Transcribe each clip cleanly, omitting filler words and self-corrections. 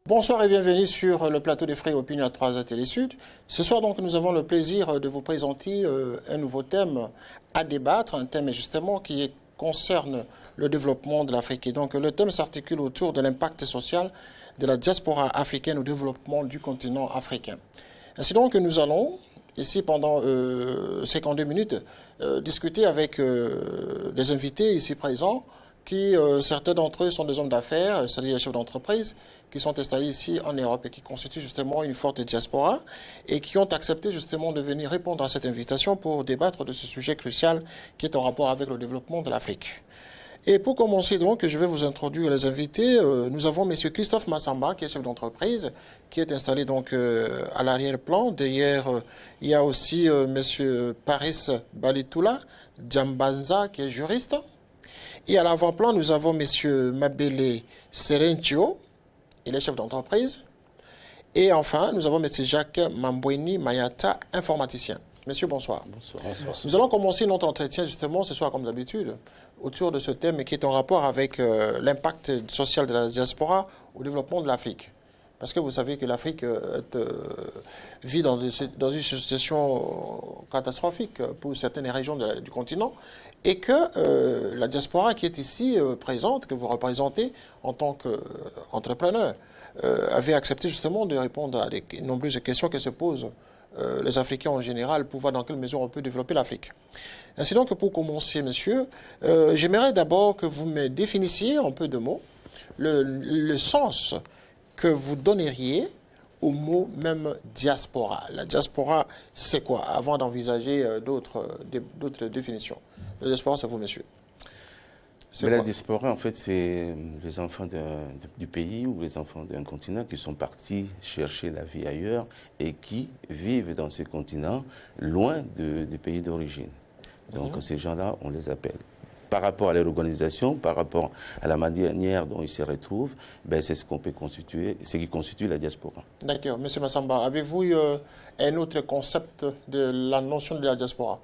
Bonsoir et bienvenue sur le plateau des Frais Opinion à 3 Télé Sud. Ce soir, donc, nous avons le plaisir de vous présenter un nouveau thème à débattre, un thème justement qui concerne le développement de l'Afrique. Et donc, le thème s'articule autour de l'impact social de la diaspora africaine au développement du continent africain. Ainsi donc, nous allons, ici, pendant 52 minutes, discuter avec des invités ici présents, qui, certains d'entre eux sont des hommes d'affaires, c'est-à-dire des chefs d'entreprise, qui sont installés ici en Europe et qui constituent justement une forte diaspora et qui ont accepté justement de venir répondre à cette invitation pour débattre de ce sujet crucial qui est en rapport avec le développement de l'Afrique. Et pour commencer donc, je vais vous introduire les invités. Nous avons M. Christophe Massamba, qui est chef d'entreprise, qui est installé donc à l'arrière-plan. Derrière, il y a aussi M. Paris Balitoula Djambanza, qui est juriste. Et à l'avant-plan, nous avons M. Mabele Serencio, il est chef d'entreprise. Et enfin, nous avons M. Jacques Mambweni Mayata, informaticien. Messieurs, bonsoir. Bonsoir. Nous allons commencer notre entretien justement ce soir, comme d'habitude, autour de ce thème qui est en rapport avec l'impact social de la diaspora au développement de l'Afrique. Parce que vous savez que l'Afrique vit dans une situation catastrophique pour certaines régions du continent et que la diaspora qui est ici présente, que vous représentez en tant qu'entrepreneur, avait accepté justement de répondre à des nombreuses questions que se posent les Africains en général pour voir dans quelle mesure on peut développer l'Afrique. Ainsi donc, pour commencer, monsieur, j'aimerais d'abord que vous me définissiez en peu de mots le sens que vous donneriez au mot même diaspora. La diaspora, c'est quoi? Avant d'envisager d'autres définitions. La diaspora, c'est vous, monsieur. Mais la diaspora, en fait, c'est les enfants du pays ou les enfants d'un continent qui sont partis chercher la vie ailleurs et qui vivent dans ce continent loin du pays d'origine. Donc, ces gens-là, on les appelle. Par rapport à leur organisation, par rapport à la manière dont ils se retrouvent, ben c'est ce qu'on peut constituer, ce qui constitue la diaspora. D'accord. Monsieur Massamba, avez-vous un autre concept de la notion de la diaspora?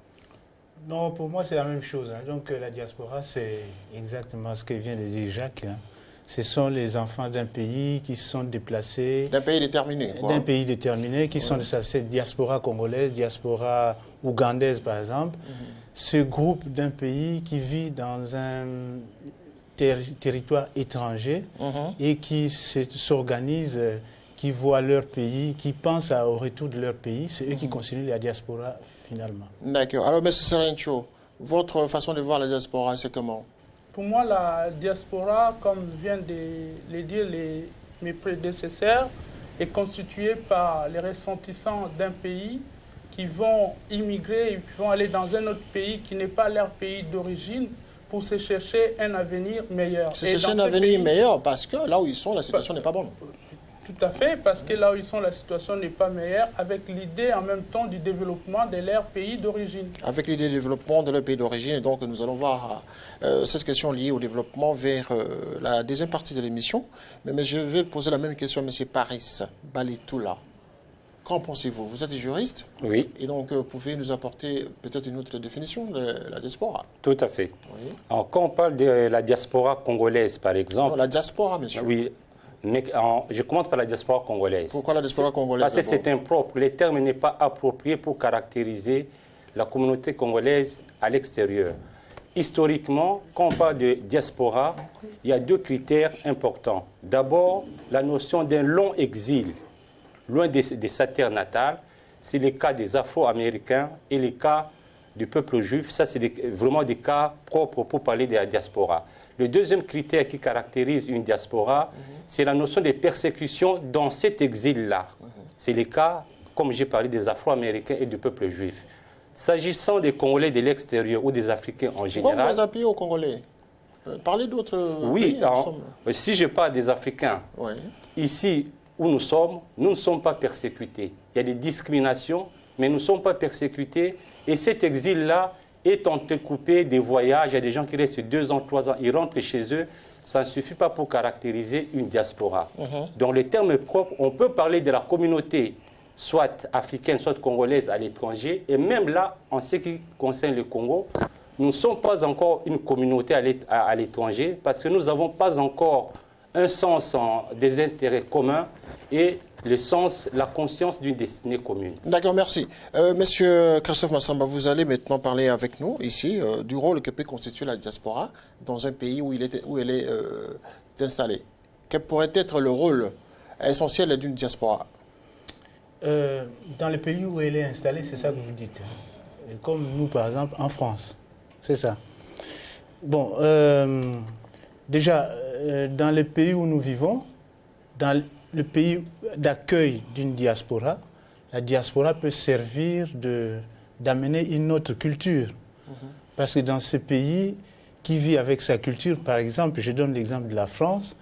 Non, pour moi, c'est la même chose. Donc, la diaspora, c'est exactement ce que vient de dire Jacques. Ce sont les enfants d'un pays qui sont déplacés. D'un pays déterminé. D'un pays déterminé, qui sont de cette diaspora congolaise, diaspora ougandaise, par exemple. Ce groupe d'un pays qui vit dans un territoire étranger et qui s'organise, qui voient leur pays, qui pensent au retour de leur pays, c'est eux qui constituent la diaspora finalement. D'accord. Alors, M. Serencio, votre façon de voir la diaspora, c'est comment? Pour moi, la diaspora, comme viennent de le dire mes prédécesseurs, est constituée par les ressortissants d'un pays qui vont immigrer et qui vont aller dans un autre pays qui n'est pas leur pays d'origine pour se chercher un avenir meilleur. Se chercher un avenir meilleur parce que là où ils sont, la situation n'est pas bonne. Tout à fait, parce que là où ils sont, la situation n'est pas meilleure, avec l'idée en même temps du développement de leur pays d'origine. Avec l'idée du développement de leur pays d'origine, et donc nous allons voir cette question liée au développement vers la deuxième partie de l'émission. Mais je vais poser la même question à M. Paris Balitoula. Qu'en pensez-vous? Vous êtes juriste? Oui. Et donc, pouvez nous apporter peut-être une autre définition de la diaspora? Tout à fait. Oui. Alors, quand on parle de la diaspora congolaise, par exemple... Non, la diaspora, monsieur. Oui. Mais je commence par la diaspora congolaise. Pourquoi la diaspora congolaise? Parce que c'est impropre. Le terme n'est pas approprié pour caractériser la communauté congolaise à l'extérieur. Historiquement, quand on parle de diaspora, il y a deux critères importants. D'abord, la notion d'un long exil, loin de sa terre natale. C'est le cas des Afro-Américains et le cas du peuple juif. Ça, c'est vraiment des cas propres pour parler de la diaspora. Le deuxième critère qui caractérise une diaspora, c'est la notion de persécution dans cet exil-là. C'est le cas, comme j'ai parlé, des Afro-Américains et du peuple juif. S'agissant des Congolais de l'extérieur ou des Africains en général... Pourquoi vous appuyez aux Congolais? Parlez d'autres pays. Oui, si je parle des Africains, ici où nous ne sommes pas persécutés. Il y a des discriminations, mais nous ne sommes pas persécutés. Et cet exil-là est entrecoupé des voyages. Il y a des gens qui restent 2 ans, 3 ans, ils rentrent chez eux. Ça ne suffit pas pour caractériser une diaspora. Dans les termes propres, on peut parler de la communauté, soit africaine, soit congolaise à l'étranger. Et même là, en ce qui concerne le Congo, nous ne sommes pas encore une communauté à l'étranger parce que nous n'avons pas encore un sens des intérêts communs et le sens, la conscience d'une destinée commune. D'accord, merci. Monsieur Christophe Massamba, vous allez maintenant parler avec nous ici du rôle que peut constituer la diaspora dans un pays où elle est installée. Quel pourrait être le rôle essentiel d'une diaspora? Dans les pays où elle est installée, c'est ça que vous dites. Comme nous, par exemple, en France. C'est ça. Bon, déjà, dans les pays où nous vivons, dans le pays d'accueil d'une diaspora, la diaspora peut servir d'amener une autre culture. Parce que dans ce pays, qui vit avec sa culture, par exemple, je donne l'exemple de la France,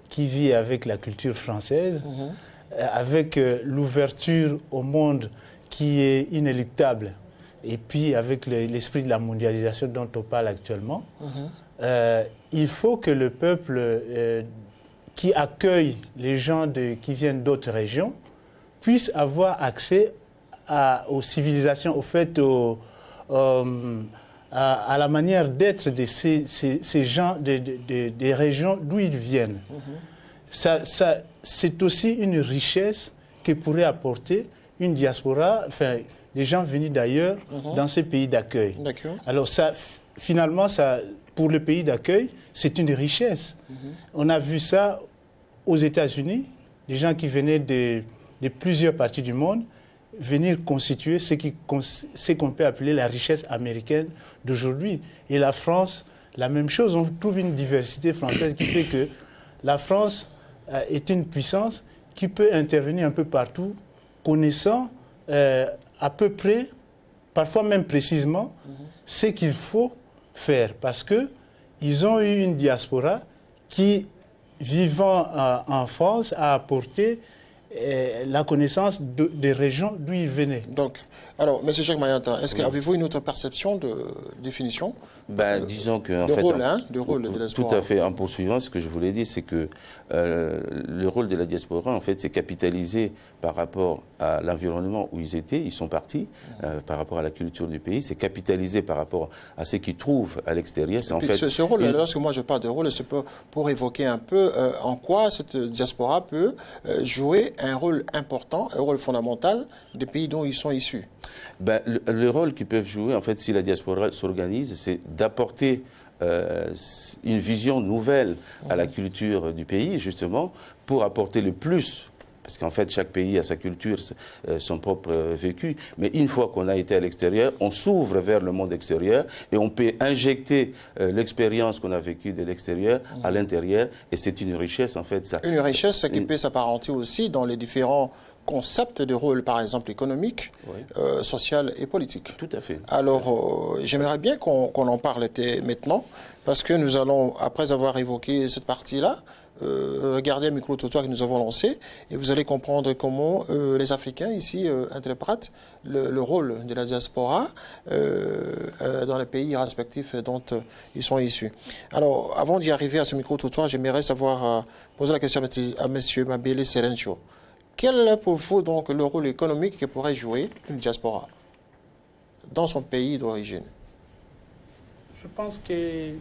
qui vit avec la culture française, avec l'ouverture au monde qui est inéluctable, et puis avec l'esprit de la mondialisation dont on parle actuellement, il faut que le peuple qui accueille les gens qui viennent d'autres régions puisse avoir accès aux civilisations, au fait, à la manière d'être de ces gens des régions d'où ils viennent. C'est aussi une richesse que pourrait apporter une diaspora, enfin, des gens venus d'ailleurs dans ces pays d'accueil. Alors ça, finalement, pour le pays d'accueil, c'est une richesse. On a vu ça aux États-Unis, des gens qui venaient de plusieurs parties du monde, venir constituer ce qu'on peut appeler la richesse américaine d'aujourd'hui. Et la France, la même chose. On trouve une diversité française qui fait que la France est une puissance qui peut intervenir un peu partout, connaissant à peu près, parfois même précisément, ce qu'il faut faire. Parce qu'ils ont eu une diaspora qui, vivant en France, a apporté la connaissance des régions d'où ils venaient. Donc, alors, M. Jacques Mayanta, avez-vous une autre perception de définition disons que, en de fait, rôle, de rôle de la diaspora? Tout à fait. En poursuivant, ce que je voulais dire, c'est que le rôle de la diaspora, en fait, c'est capitaliser par rapport à l'environnement où ils étaient, ils sont partis, par rapport à la culture du pays, c'est capitaliser par rapport à ce qu'ils trouvent à l'extérieur. En fait, ce rôle, lorsque moi je parle de rôle, c'est pour évoquer un peu en quoi cette diaspora peut jouer un rôle important, un rôle fondamental des pays dont ils sont issus. Le rôle qu'ils peuvent jouer, en fait, si la diaspora s'organise, c'est d'apporter une vision nouvelle à la culture du pays, justement, pour apporter le plus. Parce qu'en fait, chaque pays a sa culture, son propre vécu. Mais une fois qu'on a été à l'extérieur, on s'ouvre vers le monde extérieur et on peut injecter l'expérience qu'on a vécue de l'extérieur à l'intérieur. Et c'est une richesse, en fait. Une richesse qui peut s'apparenter aussi dans les différents concepts de rôle, par exemple économique, social et politique. Tout à fait. Alors, j'aimerais bien qu'on en parle maintenant, parce que nous allons, après avoir évoqué cette partie-là, regarder un micro-trottoir que nous avons lancé, et vous allez comprendre comment les Africains ici interprètent le rôle de la diaspora dans les pays respectifs dont ils sont issus. Alors, avant d'y arriver à ce micro-trottoir, j'aimerais poser la question à M. Mabele Serencho. Quel est pour vous donc le rôle économique que pourrait jouer une diaspora dans son pays d'origine? Je pense qu'une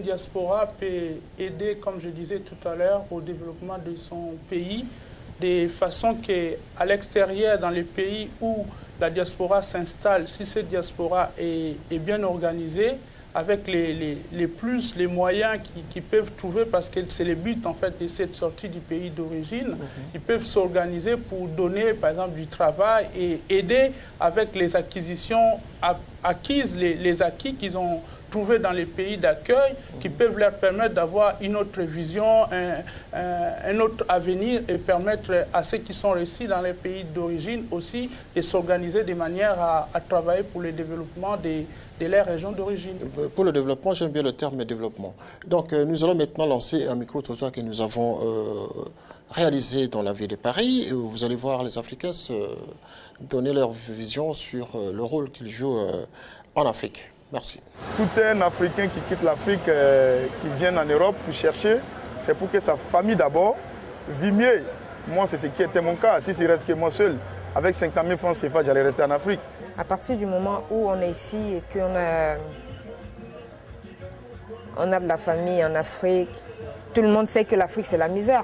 diaspora peut aider, comme je disais tout à l'heure, au développement de son pays, de façon qu'à l'extérieur, dans les pays où la diaspora s'installe, si cette diaspora est bien organisée, avec les moyens qu'ils peuvent trouver, parce que c'est le but en fait de cette sortie du pays d'origine, ils peuvent s'organiser pour donner par exemple du travail et aider avec les acquisitions acquises, les acquis qu'ils ont trouvés dans les pays d'accueil, qui peuvent leur permettre d'avoir une autre vision, un autre avenir, et permettre à ceux qui sont restés dans les pays d'origine aussi de s'organiser de manière à travailler pour le développement de leur région d'origine. Pour le développement, j'aime bien le terme développement. Donc nous allons maintenant lancer un micro-trottoir que nous avons réalisé dans la ville de Paris. Vous allez voir les Africains donner leur vision sur le rôle qu'ils jouent en Afrique. Merci. Tout un Africain qui quitte l'Afrique, qui vient en Europe pour chercher, c'est pour que sa famille d'abord vit mieux. Moi, c'est ce qui était mon cas. Si il reste que moi seul, avec 50 000 francs CFA, j'allais rester en Afrique. À partir du moment où on est ici et qu'on a de la famille en Afrique, tout le monde sait que l'Afrique, c'est la misère.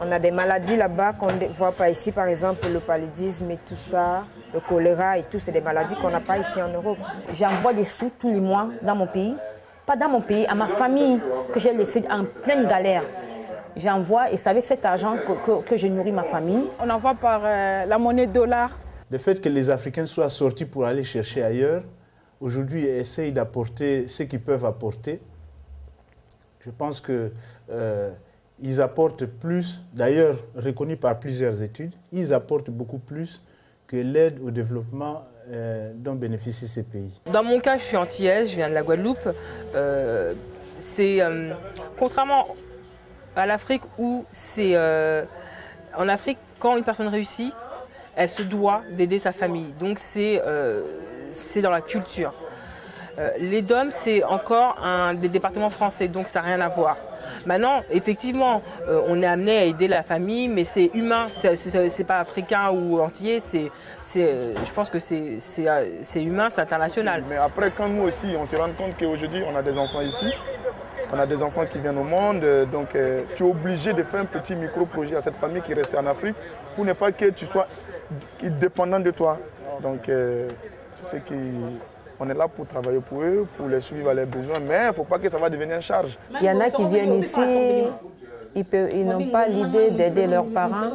On a des maladies là-bas qu'on ne voit pas ici, par exemple le paludisme et tout ça, le choléra et tout, c'est des maladies qu'on n'a pas ici en Europe. J'envoie des sous tous les mois dans mon pays, pas dans mon pays, à ma famille que j'ai laissée en pleine galère. J'envoie et c'est avec cet argent que je nourris ma famille. On envoie par la monnaie dollar. Le fait que les Africains soient sortis pour aller chercher ailleurs, aujourd'hui ils essayent d'apporter ce qu'ils peuvent apporter. Je pense que ils apportent plus, d'ailleurs reconnu par plusieurs études, ils apportent beaucoup plus que l'aide au développement dont bénéficient ces pays. Dans mon cas, je suis antillaise, je viens de la Guadeloupe. Contrairement à l'Afrique où c'est... en Afrique, quand une personne réussit, elle se doit d'aider sa famille. Donc c'est dans la culture. Les DOM, c'est encore un des départements français, donc ça n'a rien à voir. Maintenant, effectivement, on est amené à aider la famille, mais c'est humain, c'est pas africain ou antillais, je pense que c'est humain, c'est international. Mais après, quand nous aussi, on se rend compte qu'aujourd'hui, on a des enfants ici, on a des enfants qui viennent au monde, donc tu es obligé de faire un petit micro-projet à cette famille qui reste en Afrique pour ne pas que tu sois dépendant de toi. Donc, tu sais qu'on est là pour travailler pour eux, pour les suivre à leurs besoins, mais il ne faut pas que ça va devenir une charge. Il y en a qui viennent ici, ils n'ont pas l'idée d'aider leurs parents.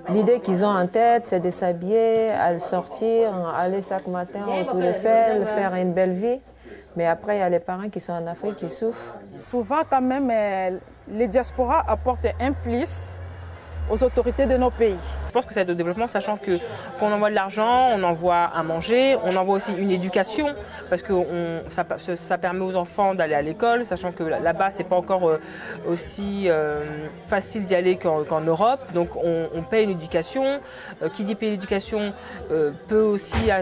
L'idée qu'ils ont en tête, c'est de s'habiller, aller sortir, aller chaque matin au Tour Eiffel, faire une belle vie. Mais après, il y a les parents qui sont en Afrique qui souffrent. Souvent, quand même, les diasporas apportent un plus aux autorités de nos pays. Je pense que c'est de développement, sachant qu'on envoie de l'argent, on envoie à manger, on envoie aussi une éducation, parce que ça permet aux enfants d'aller à l'école, sachant que là-bas, c'est pas encore aussi facile d'y aller qu'en Europe. Donc on paye une éducation. Qui dit payer l'éducation peut aussi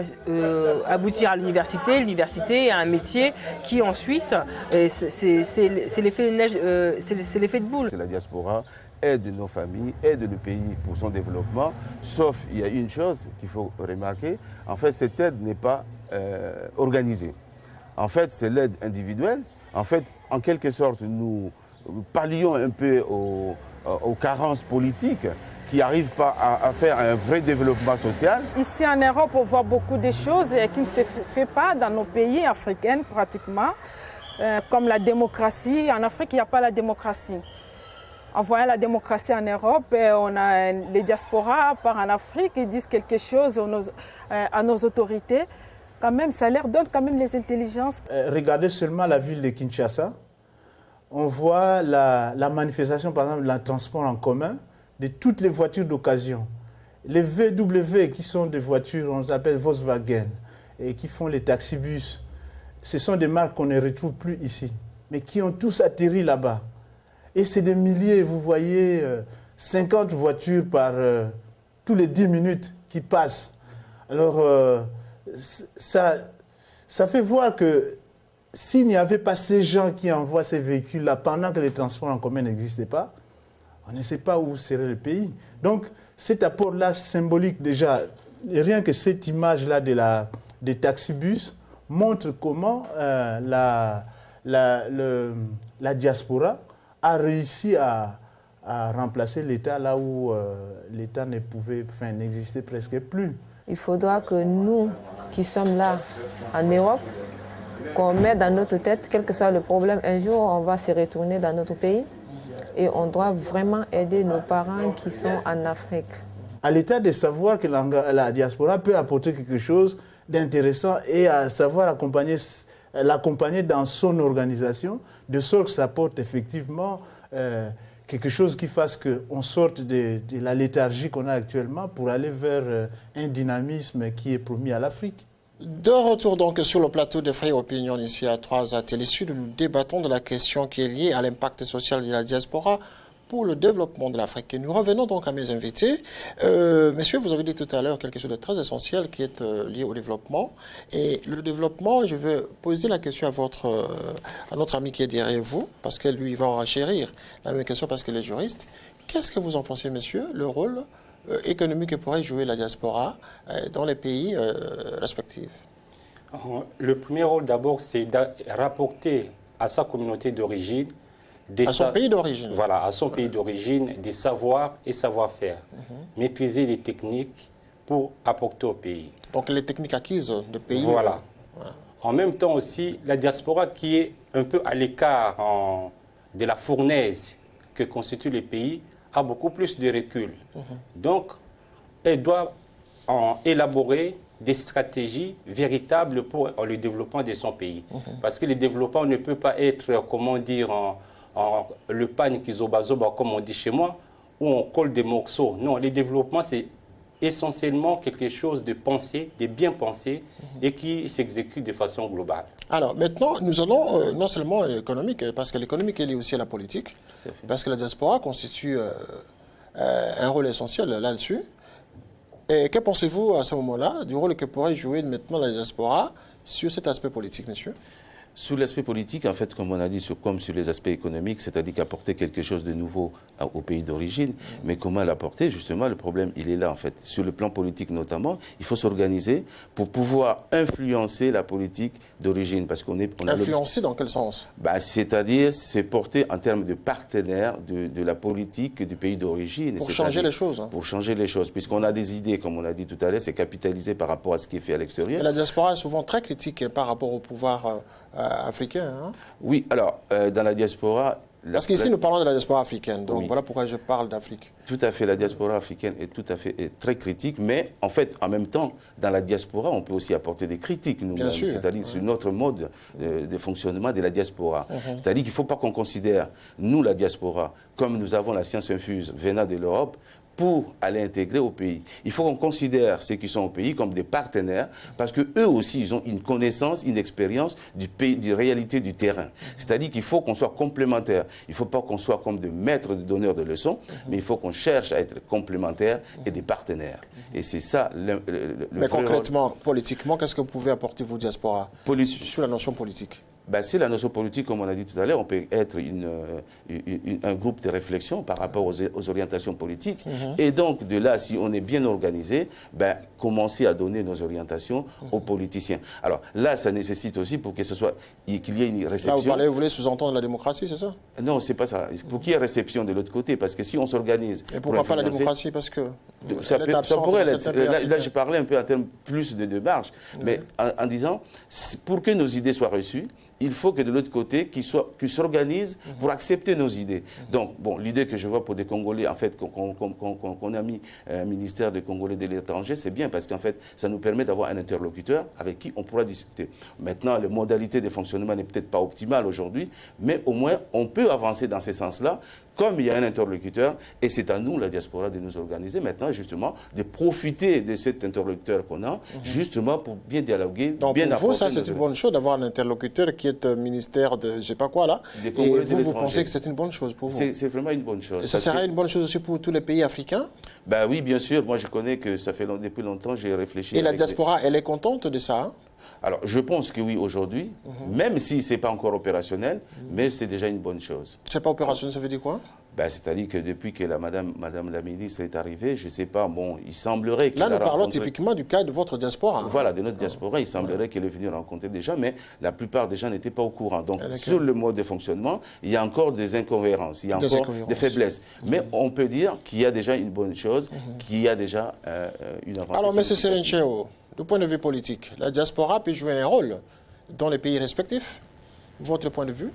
aboutir à l'université. L'université a un métier qui ensuite, c'est l'effet de neige, c'est l'effet de boule. La diaspora aide nos familles, aide le pays pour son développement, sauf il y a une chose qu'il faut remarquer, en fait cette aide n'est pas organisée. En fait c'est l'aide individuelle, en fait en quelque sorte nous pallions un peu aux carences politiques qui n'arrivent pas à faire un vrai développement social. Ici en Europe on voit beaucoup de choses qui ne se fait pas dans nos pays africains pratiquement, comme la démocratie. En Afrique il n'y a pas la démocratie. En voyant la démocratie en Europe, on a les diasporas part en Afrique, ils disent quelque chose à nos autorités. Quand même, ça leur donne quand même les intelligences. Regardez seulement la ville de Kinshasa. On voit la manifestation, par exemple, du transport en commun de toutes les voitures d'occasion. Les VW qui sont des voitures, on les appelle Volkswagen, et qui font les taxibus, ce sont des marques qu'on ne retrouve plus ici, mais qui ont tous atterri là-bas. Et c'est des milliers, vous voyez, 50 voitures par tous les 10 minutes qui passent. Alors, ça fait voir que s'il n'y avait pas ces gens qui envoient ces véhicules-là pendant que les transports en commun n'existaient pas, on ne sait pas où serait le pays. Donc, cet apport-là symbolique déjà, rien que cette image-là des taxibus montre comment la diaspora a réussi à remplacer l'État là où l'État n'existait presque plus. Il faudra que nous, qui sommes là en Europe, qu'on mette dans notre tête, quel que soit le problème, un jour on va se retourner dans notre pays et on doit vraiment aider nos parents qui sont en Afrique. À l'État de savoir que la diaspora peut apporter quelque chose d'intéressant et à savoir l'accompagner dans son organisation, de sorte que ça apporte effectivement quelque chose qui fasse qu'on sorte de la léthargie qu'on a actuellement pour aller vers un dynamisme qui est promis à l'Afrique. De retour donc sur le plateau de Frères Opinion ici à 3 Télé Sud, nous débattons de la question qui est liée à l'impact social de la diaspora pour le développement de l'Afrique. Et nous revenons donc à mes invités. Messieurs, vous avez dit tout à l'heure quelque chose de très essentiel qui est lié au développement. Et le développement, je vais poser la question à notre ami qui est derrière vous, parce que lui va enchérir la même question parce qu'il est juriste. Qu'est-ce que vous en pensez, messieurs, le rôle économique que pourrait jouer la diaspora dans les pays respectifs? Le premier rôle d'abord, c'est de rapporter à sa communauté d'origine À son pays d'origine. Voilà, à son pays d'origine, des savoirs et savoir-faire. Maîtriser les techniques pour apporter au pays. Donc les techniques acquises de pays. Voilà. En même temps aussi, la diaspora qui est un peu à l'écart de la fournaise que constituent les pays a beaucoup plus de recul. Donc, elle doit élaborer des stratégies véritables pour le développement de son pays. Parce que le développement ne peut pas être, comment dire, le pagne kizoba-zoba, comme on dit chez moi, où on colle des morceaux. Non, le développement, c'est essentiellement quelque chose de pensé, de bien pensé, et qui s'exécute de façon globale. Alors maintenant, nous allons non seulement l'économique, parce que l'économique est liée aussi à la politique, parce que la diaspora constitue un rôle essentiel là-dessus. Et que pensez-vous à ce moment-là du rôle que pourrait jouer maintenant la diaspora sur cet aspect politique, monsieur? Sur l'aspect politique, en fait, comme on a dit, comme sur les aspects économiques, c'est-à-dire qu'apporter quelque chose de nouveau au pays d'origine, mais comment l'apporter? Justement, le problème, il est là, en fait. Sur le plan politique notamment, il faut s'organiser pour pouvoir influencer la politique d'origine. Parce qu'on est... Influencer dans quel sens? C'est-à-dire, c'est porter en termes de partenaire de la politique du pays d'origine. Pour changer les choses. Pour changer les choses. Puisqu'on a des idées, comme on l'a dit tout à l'heure, c'est capitaliser par rapport à ce qui est fait à l'extérieur. Mais la diaspora est souvent très critique par rapport au pouvoir africain. Hein? Oui, alors, dans la diaspora... Parce qu'ici, nous parlons de la diaspora africaine, donc voilà pourquoi je parle d'Afrique. Tout à fait, la diaspora africaine est très critique, mais en fait, en même temps, dans la diaspora, on peut aussi apporter des critiques, nous-mêmes, c'est-à-dire sur notre mode de fonctionnement de la diaspora. C'est-à-dire qu'il ne faut pas qu'on considère, nous, la diaspora, comme nous avons la science infuse venant de l'Europe, pour aller intégrer au pays. Il faut qu'on considère ceux qui sont au pays comme des partenaires parce qu'eux aussi, ils ont une connaissance, une expérience du pays, des réalités du terrain. C'est-à-dire qu'il faut qu'on soit complémentaires. Il ne faut pas qu'on soit comme des maîtres, des donneurs de leçons, mais il faut qu'on cherche à être complémentaires et des partenaires. Et c'est ça le Mais concrètement, politiquement, qu'est-ce que vous pouvez apporter, vous, diaspora, sur la notion politique? C'est la notion politique, comme on a dit tout à l'heure, on peut être un groupe de réflexion par rapport aux orientations politiques. Et donc, de là, si on est bien organisé, commencer à donner nos orientations aux politiciens. Alors là, ça nécessite aussi pour que ce soit, qu'il y ait une réception. Là, vous voulez sous-entendre la démocratie, c'est ça? Non, c'est pas ça. Pour qu'il y ait réception de l'autre côté, parce que si on s'organise... Et pourquoi pas la démocratie? Parce que... Ça pourrait l'être. Là, je parlais un peu en termes plus de marge, mais en disant, pour que nos idées soient reçues, il faut que de l'autre côté, qu'ils s'organisent pour accepter nos idées. Donc, bon, l'idée que je vois pour des Congolais, en fait, qu'on a mis un ministère des Congolais de l'étranger, c'est bien parce qu'en fait, ça nous permet d'avoir un interlocuteur avec qui on pourra discuter. Maintenant, les modalités de fonctionnement n'est peut-être pas optimales aujourd'hui, mais au moins, on peut avancer dans ce sens-là, comme il y a un interlocuteur, et c'est à nous, la diaspora, de nous organiser maintenant, justement, de profiter de cet interlocuteur qu'on a, justement, pour bien dialoguer, donc bien pour vous, ça, c'est une bonne chose d'avoir un interlocuteur qui est ministère de je ne sais pas quoi, là, et vous pensez que c'est une bonne chose pour vous? C'est vraiment une bonne chose. Et ça serait une bonne chose aussi pour tous les pays africains? Oui, bien sûr. Moi, je connais que ça fait depuis longtemps, j'ai réfléchi. Et la diaspora, elle est contente de ça? Alors, je pense que oui, aujourd'hui, même si ce n'est pas encore opérationnel, mais c'est déjà une bonne chose. C'est pas opérationnel, ça veut dire quoi? C'est-à-dire que depuis que madame la ministre est arrivée, je ne sais pas, bon, il semblerait qu'elle Là, nous parlons typiquement du cas de votre diaspora. Voilà, de notre diaspora, il semblerait qu'elle est venue rencontrer des gens, mais la plupart des gens n'étaient pas au courant. Donc, sur le mode de fonctionnement, il y a encore des incohérences, il y a encore des faiblesses. Mais on peut dire qu'il y a déjà une bonne chose, qu'il y a déjà une avancée. Alors, M. Serencheo, du point de vue politique, la diaspora peut jouer un rôle dans les pays respectifs? Votre point de vue?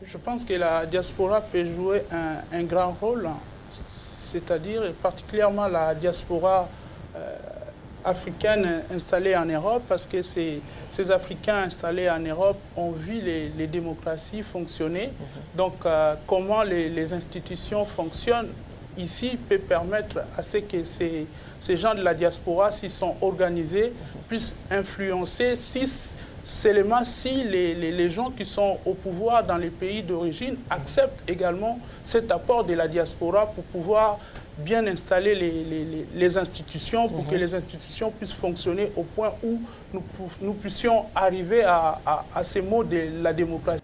Je pense que la diaspora peut jouer un grand rôle, c'est-à-dire particulièrement la diaspora africaine installée en Europe, parce que ces Africains installés en Europe ont vu les démocraties fonctionner. Donc, comment les institutions fonctionnent ici peut permettre à ce que ces gens de la diaspora, s'ils sont organisés, puissent influencer seulement si les gens qui sont au pouvoir dans les pays d'origine acceptent également cet apport de la diaspora pour pouvoir bien installer les institutions, pour que les institutions puissent fonctionner au point où nous puissions arriver à ces mots de la démocratie.